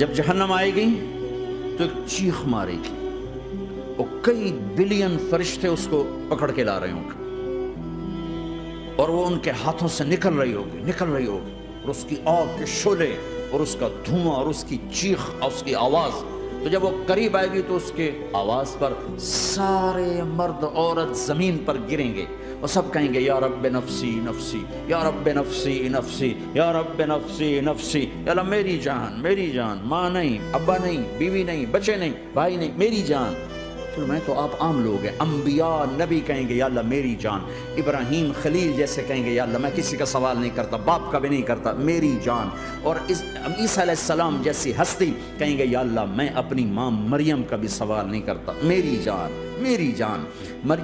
جب جہنم آئے گی تو ایک چیخ مارے گی اور کئی بلین فرشتے اس کو پکڑ کے لا رہے ہوں گے اور وہ ان کے ہاتھوں سے نکل رہی ہوگی اور اس کی آگ کے شعلے اور اس کا دھواں اور اس کی چیخ اور اس کی آواز. تو جب وہ قریب آئے گی تو اس کے آواز پر سارے مرد عورت زمین پر گریں گے اور سب کہیں گے یا رب نفسی نفسی یا رب نفسی نفسی یا رب نفسی نفسی. یا اللہ میری جان، ماں نہیں، ابا نہیں، بیوی نہیں، بچے نہیں، بھائی نہیں، میری جان. چلو میں تو آپ عام لوگ ہیں، انبیاء نبی کہیں گے یا اللہ میری جان. ابراہیم خلیل جیسے کہیں گے یا اللہ میں کسی کا سوال نہیں کرتا، باپ کا بھی نہیں کرتا، میری جان. اور عیسیٰ علیہ السلام جیسی ہستی کہیں گے یا اللہ میں اپنی ماں مریم کا بھی سوال نہیں کرتا، میری جان میری جان.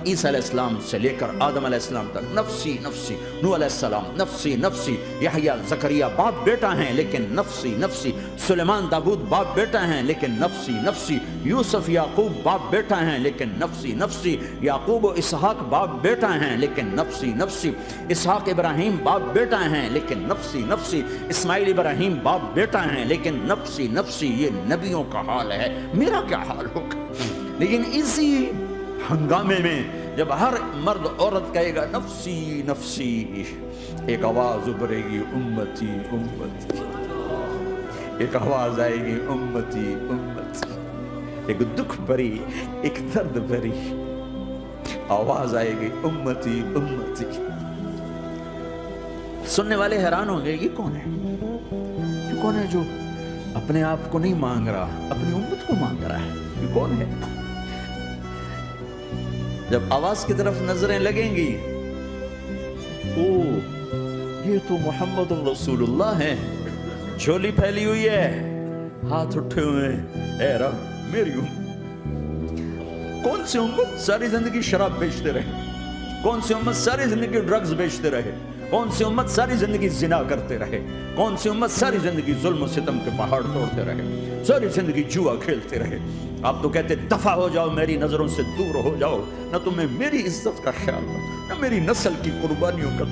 عیسیٰ علیہ السلام سے لے کر آدم علیہ السلام تک نفسی نفسی. نوح علیہ السلام نفسی نفسی. یحییٰ زکریہ باپ بیٹا ہیں لیکن نفسی نفسی. سلیمان داؤد باپ بیٹا ہیں لیکن نفسی نفسی. یوسف یعقوب باپ بیٹا ہیں لیکن نفسی نفسی. یعقوب و اسحاق باپ بیٹا ہیں لیکن نفسی نفسی. اسحاق ابراہیم باپ بیٹا ہیں لیکن نفسی نفسی. اسماعیل ابراہیم باپ بیٹا ہیں لیکن نفسی نفسی. یہ نبیوں کا حال ہے، میرا کیا حال ہوگا؟ لیکن اسی ہنگامے میں جب ہر مرد عورت کہے گا نفسی نفسی، ایک آواز ابھرے گی امتی امتی. ایک آواز آئے گی امتی امتی. ایک دکھ بھری، ایک درد بھری آواز آئے گی امتی امتی. سننے والے حیران ہوں گے یہ کون ہے؟ یہ کون ہے جو اپنے آپ کو نہیں مانگ رہا، اپنی امت کو مانگ رہا ہے؟ یہ کون ہے؟ جب آواز کی طرف نظریں لگیں گی، یہ تو محمد رسول اللہ ہے. جھولی پھیلی ہوئی ہے، ہاتھ اٹھے ہوئے ہیں، اے رب میری امت. کون سی امت ساری زندگی شراب بیچتے رہے؟ کون سی امت ساری زندگی ڈرگز بیچتے رہے؟ کون سی امت ساری زندگی زنا کرتے رہے؟ کون سی امت ساری زندگی ظلم و ستم کے پہاڑ توڑتے رہے؟ ساری زندگی جوا کھیلتے رہے؟ آپ تو کہتے دفع ہو جاؤ، میری نظروں سے دور ہو جاؤ. نہ تمہیں میری عزت کا خیال ہو، نہ میری نسل کی قربانیوں کا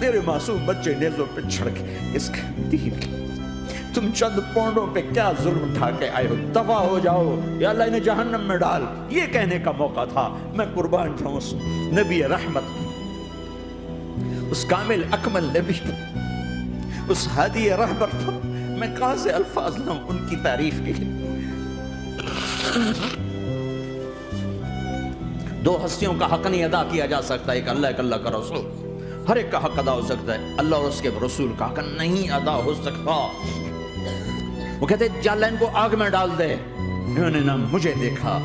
میرے معصوم بچے نیزوں پہ چڑھ کے اس کے دین کے تم چند پونڈوں پہ کیا ظلم اٹھا کے آئے ہو؟ دفع ہو جاؤ، یا اللہ انہیں جہنم میں ڈال. یہ کہنے کا موقع تھا. میں قربان جاؤں اس نبی رحمت، اس کامل اکمل نبی، اس ہادی رہبر پر میں کہاں سے الفاظ لاؤں ان کی تعریف کے لیے. دو ہستیوں کا حق نہیں ادا کیا جا سکتا، ایک اللہ، ایک اللہ کا رسول. ہر ایک کا حق ادا ہو سکتا ہے، اللہ اور اس کے رسول کا حق نہیں ادا ہو سکتا. وہ کہتے جا اللہ ان کو آگ میں ڈال دے. انہوں نے نہ مجھے دیکھا،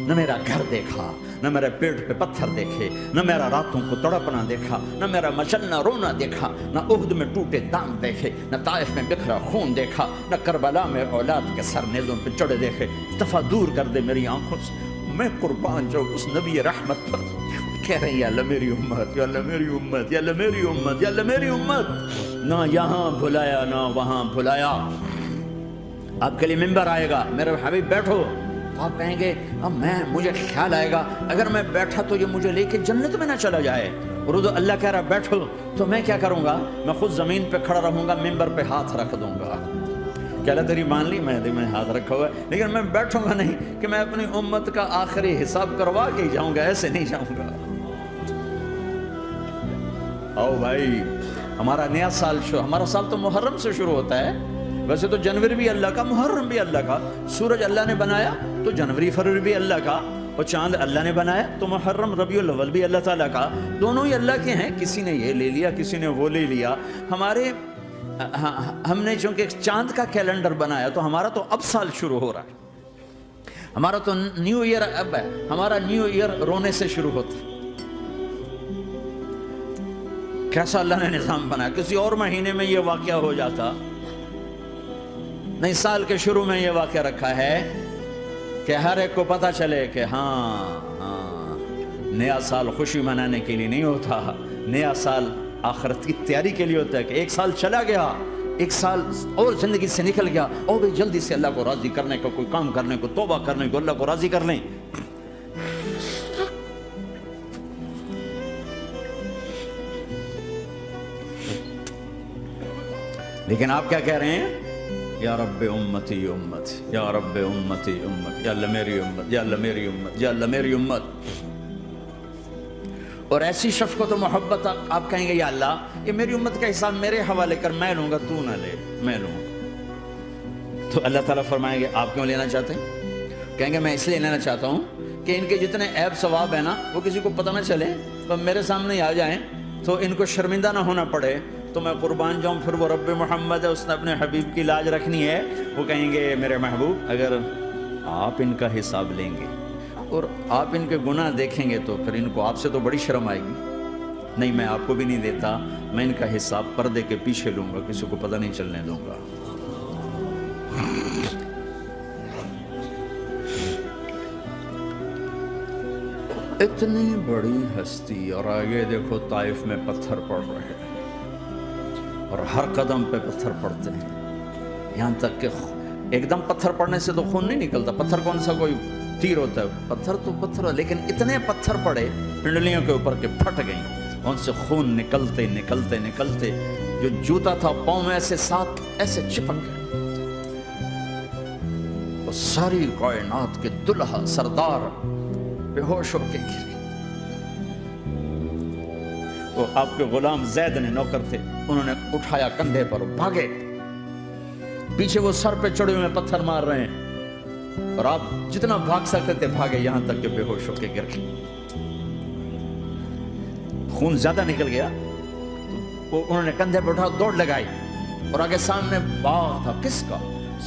نہ میرا گھر دیکھا، نہ میرے پیٹ پہ پتھر دیکھے، نہ میرا راتوں کو تڑپنا دیکھا، نہ میرا مچلنا رونا دیکھا، نہ احد میں ٹوٹے دانت دیکھے، نہ طائف میں بکھرا خون دیکھا، نہ کربلا میں اولاد کے سر نیزوں پہ چڑھے دیکھے. دفعہ دور کر دے میری آنکھوں سے. میں قربان جاؤں اس نبی رحمت پر. کہہ رہے ہیں یا اللہ میری امت، یا اللہ میری امت، یا اللہ میری امت، یا اللہ میری امت. نہ یہاں بھلایا نہ وہاں بھلایا. آپ کے لیے ممبر آئے گا، میرے حبیب بیٹھو. آپ کہیں گے اب مجھے خیال آئے گا اگر میں بیٹھا تو یہ مجھے لے کے جنت میں نہ چلا جائے. اور تو اللہ کہہ رہا بیٹھو، تو میں کیا کروں گا؟ میں خود زمین پہ کھڑا رہوں گا، ممبر پہ ہاتھ رکھ دوں گا. کہ اللہ تیری مان لی، میں ہاتھ رکھا ہوا ہے، لیکن میں بیٹھوں گا نہیں کہ میں اپنی امت کا آخری حساب کروا کے جاؤں گا. ایسے نہیں جاؤں گا. آؤ بھائی، ہمارا نیا سال ہمارا سال تو محرم سے شروع ہوتا ہے. ویسے تو جنوری بھی اللہ کا، محرم بھی اللہ کا. سورج اللہ نے بنایا تو جنوری فروری بھی اللہ کا، اور چاند اللہ نے بنایا تو محرم ربیع الاول بھی اللہ تعالیٰ کا. دونوں ہی اللہ کے ہیں. کسی نے یہ لے لیا، کسی نے وہ لے لیا. ہم نے چونکہ چاند کا کیلنڈر بنایا تو ہمارا تو اب سال شروع ہو رہا ہے. ہمارا تو نیو ایئر اب ہے. ہمارا نیو ایئر رونے سے شروع ہوتا ہے. کیسا اللہ نے نظام بنایا. کسی اور مہینے میں یہ واقعہ ہو جاتا نہیں. سال کے شروع میں یہ واقعہ رکھا ہے کہ ہر ایک کو پتا چلے کہ ہاں نیا سال خوشی منانے کے لیے نہیں ہوتا. نیا سال آخرت کی تیاری کے لیے ہوتا ہے. کہ ایک سال چلا گیا، ایک سال اور زندگی سے نکل گیا، اور بھی جلدی سے اللہ کو راضی کرنے کا کوئی کام کرنے کو، توبہ کرنے کو، اللہ کو راضی کر لیں. لیکن آپ کیا کہہ رہے ہیں؟ یا رب امتی امت، یا رب امتی امت، یا اللہ میری امت، یا اللہ میری امت، یا اللہ میری امت. اور ایسی شفقت و محبت آپ کہیں گے یا اللہ یہ میری امت کا حساب میرے حوالے کر، میں لوں گا، تو نہ لے، میں لوں گا. تو اللہ تعالیٰ فرمائیں گے آپ کیوں لینا چاہتے ہیں؟ کہیں گے میں اس لیے لینا چاہتا ہوں کہ ان کے جتنے عیب ثواب ہیں نا وہ کسی کو پتہ نہ چلے، تو میرے سامنے ہی آ جائیں تو ان کو شرمندہ نہ ہونا پڑے، تو میں قربان جاؤں. پھر وہ رب محمد ہے، اس نے اپنے حبیب کی لاج رکھنی ہے. وہ کہیں گے میرے محبوب اگر آپ ان کا حساب لیں گے اور آپ ان کے گناہ دیکھیں گے تو پھر ان کو آپ سے تو بڑی شرم آئے گی. نہیں میں آپ کو بھی نہیں دیتا، میں ان کا حساب پردے کے پیچھے لوں گا، کسی کو پتہ نہیں چلنے دوں گا. اتنی بڑی ہستی، اور آگے دیکھو طائف میں پتھر پڑ رہے ہیں اور ہر قدم پہ پتھر پڑتے ہیں، یہاں تک کہ ایک دم پتھر پڑنے سے تو خون نہیں نکلتا. پتھر کون سا کوئی تیر ہوتا ہے؟ پتھر تو پتھر، لیکن اتنے پتھر پڑے پنڈلیوں کے اوپر کے پھٹ گئیں، ان سے خون نکلتے نکلتے نکلتے جو جوتا تھا پاؤں میں ایسے ساتھ ایسے چپک گئے. وہ ساری کائنات کے دلہا سردار بے ہوش ہو کے گرے. وہ آپ کے غلام زید نے نوکر تھے، انہوں نے اٹھایا کندھے پر، بھاگے. پیچھے وہ سر پہ چڑھے ہوئے پتھر مار رہے ہیں اور آپ جتنا بھاگ سکتے تھے بھاگے، یہاں تک کہ بے ہوش ہو کے گر گئے. خون زیادہ نکل گیا، وہ انہوں نے کندھے پہ اٹھا دوڑ لگائی اور آگے سامنے باغ تھا. کس کا؟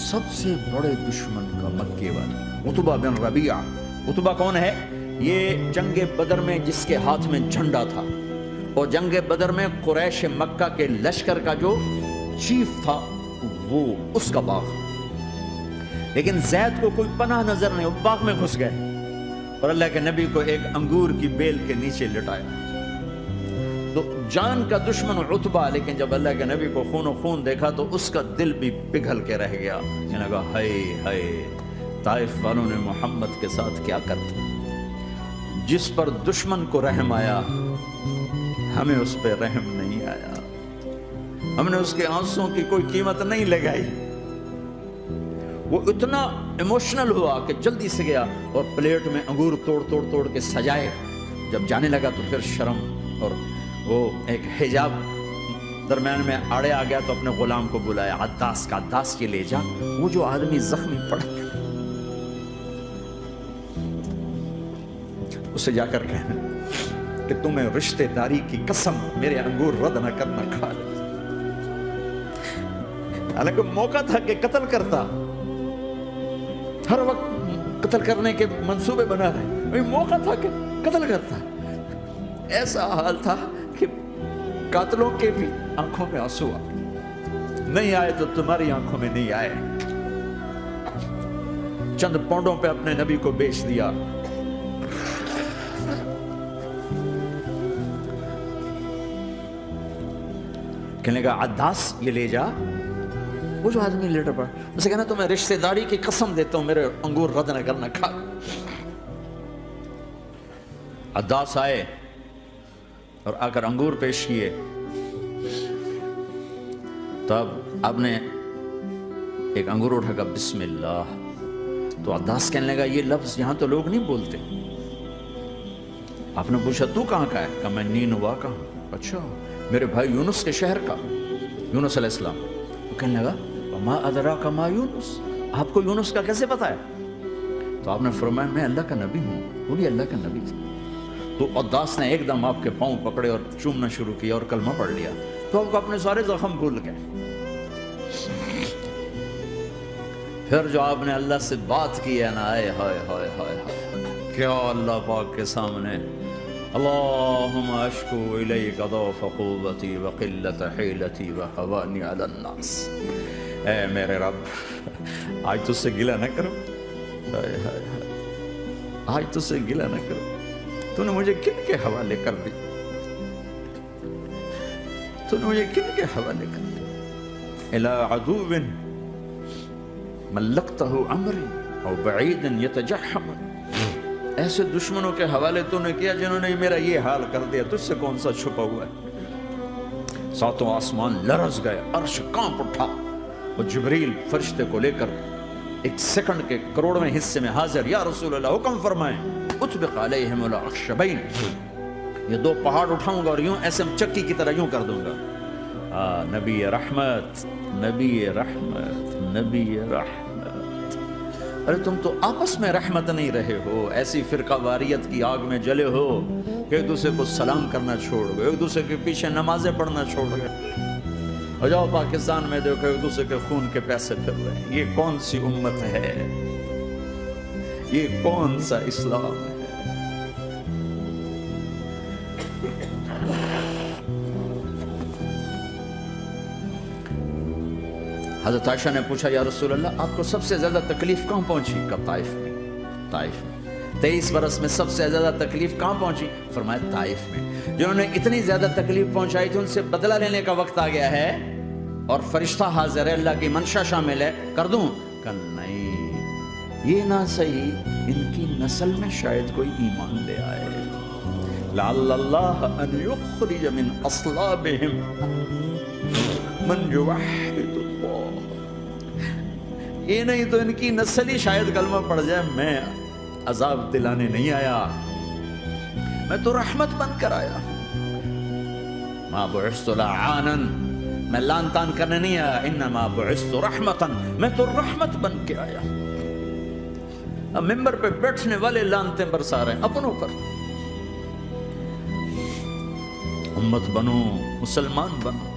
سب سے بڑے دشمن کا، مکے والے عتبہ بن ربیعہ. عتبہ کون ہے؟ یہ جنگ بدر میں جس کے ہاتھ میں جھنڈا تھا، اور جنگ بدر میں قریش مکہ کے لشکر کا جو چیف تھا وہ اس کا باغ. لیکن زید کو کوئی پناہ نظر نہیں، وہ باغ میں گھس گئے اور اللہ کے نبی کو ایک انگور کی بیل کے نیچے لٹایا. تو جان کا دشمن عتبہ، لیکن جب اللہ کے نبی کو خون و خون دیکھا تو اس کا دل بھی پگھل کے رہ گیا. کہنے لگا ہائے ہائے، طائف والوں نے محمد کے ساتھ کیا کرتے. جس پر دشمن کو رحم آیا ہمیں اس پہ رحم نہیں آیا، ہم نے اس کے آنسوں کی کوئی قیمت نہیں لگائی. وہ اتنا ایموشنل ہوا کہ جلدی سے گیا اور پلیٹ میں انگور توڑ توڑ توڑ کے سجائے. جب جانے لگا تو پھر شرم اور وہ ایک حجاب درمیان میں آڑے آ گیا تو اپنے غلام کو بلایا، عداس کا، عداس کے لے جا وہ جو آدمی زخمی پڑا، اسے جا کر کہنا کہ تمہیں رشتہ داری کی قسم میرے انگور رد نہ کرنا کھا لے. حالانکہ موقع تھا کہ قتل کرتا، ہر وقت قتل کرنے کے منصوبے بنا رہے، موقع تھا کہ قتل کرتا. ایسا حال تھا کہ قاتلوں کے بھی آنکھوں میں آنسو آ نہیں آئے تو تمہاری آنکھوں میں نہیں آئے. چند پونڈوں پہ اپنے نبی کو بیچ دیا. کہنے کا عداس یہ لے جا، وہ جو آدمی لیٹر پڑا، اسے کہنا تمہیں رشتہ داری کی قسم دیتا ہوں میرے انگور رد نہ کرنا کھا. عداس آئے اور آ کر انگور پیش کیے. تب آپ نے ایک انگور اٹھا کر بسم اللہ. تو عداس کہنے لگا یہ لفظ یہاں تو لوگ نہیں بولتے. آپ نے پوچھا تو کہاں کا ہے؟ کہا میں نینوا کا ہوں. اچھا، میرے بھائی یونس کے شہر کا، یونس علیہ السلام. وہ کہنے لگا ما ادراک ما یونس، آپ کو یونس کا کیسے پتا ہے؟ تو آپ نے فرمایا میں اللہ کا نبی ہوں. وہ بھی اللہ کا نبی تھا. تو عداس نے ایک دم آپ کے پاؤں پکڑے اور چومنا شروع کیا اور کلمہ پڑھ لیا. تو آپ کو اپنے سارے زخم بھول گئے. پھر جو آپ نے اللہ سے بات کی ہے نا، آئے ہائے ہائے ہائے، کیا اللہ پاک کے سامنے اللہم اشکو الیک ضعف قوتی وقلت حیلتی وحوانی علی الناس. اے میرے رب، آج تجھ سے گلہ نہ کرو، آج تجھ سے گلہ نہ کرو. تو نے مجھے کن کے حوالے کر دی، تو نے مجھے کن کے حوالے کر دی؟ الی عدو ملکتہ عمری او بعید یتجحم، ایسے دشمنوں کے حوالے تو نے کیا جنہوں نے میرا یہ حال کر دیا. تجھ سے کون سا چھپا ہوا ہے؟ ساتوں آسمان لرز گئے، عرش کانپ اٹھا. وہ جبریل فرشتے کو لے کر ایک سیکنڈ کے کروڑویں حصے میں حاضر، یا رسول اللہ حکم فرمائیں، اطبق علیہم الاخشبین، یہ دو پہاڑ اٹھاؤں گا اور یوں ایسے چکی کی طرح یوں کر دوں گا۔ نبی رحمت، نبی رحمت، نبی رحمت۔ ارے تم تو آپس میں رحمت نہیں رہے ہو، ایسی فرقہ واریت کی آگ میں جلے ہو کہ ایک دوسرے کو سلام کرنا چھوڑ گئے، ایک دوسرے کے پیچھے نمازیں پڑھنا چھوڑ گئے۔ اور جاؤ پاکستان میں دیکھو ایک دوسرے کے خون کے پیسے پھر رہے ہیں۔ یہ کون سی امت ہے؟ یہ کون سا اسلام ہے؟ حضرت عائشہ نے پوچھا یا رسول اللہ آپ کو سب سے زیادہ تکلیف کہاں پہنچی؟ کب؟ طائف میں۔ طائف میں 23 برس میں سب سے زیادہ تکلیف کہاں پہنچی؟ فرمایا طائف میں۔ جنہوں نے اتنی زیادہ تکلیف پہنچائی تھی ان سے بدلہ لینے کا وقت آ گیا ہے، اور فرشتہ حاضر ہے، اللہ کی منشا شامل ہے، کر دوں؟ کہ نہیں، یہ نہ صحیح، ان کی نسل میں شاید کوئی ایمان لے آئے، لعل اللہ ان یخرج من اصلابہم من یوحد اللہ، یہ نہیں تو ان کی نسل ہی شاید کلمہ پڑھ جائے۔ میں عذاب دلانے نہیں آیا، میں تو رحمت بن کر آیا۔ ما بعثت لعانا، میں لان تان کرنے نہیں آیا، انما بعثت رحمتا، میں تو رحمت بن کے آیا۔ اب ممبر پہ بیٹھنے والے لانتے برسا رہے ہیں اپنوں پر۔ امت بنو، مسلمان بنو۔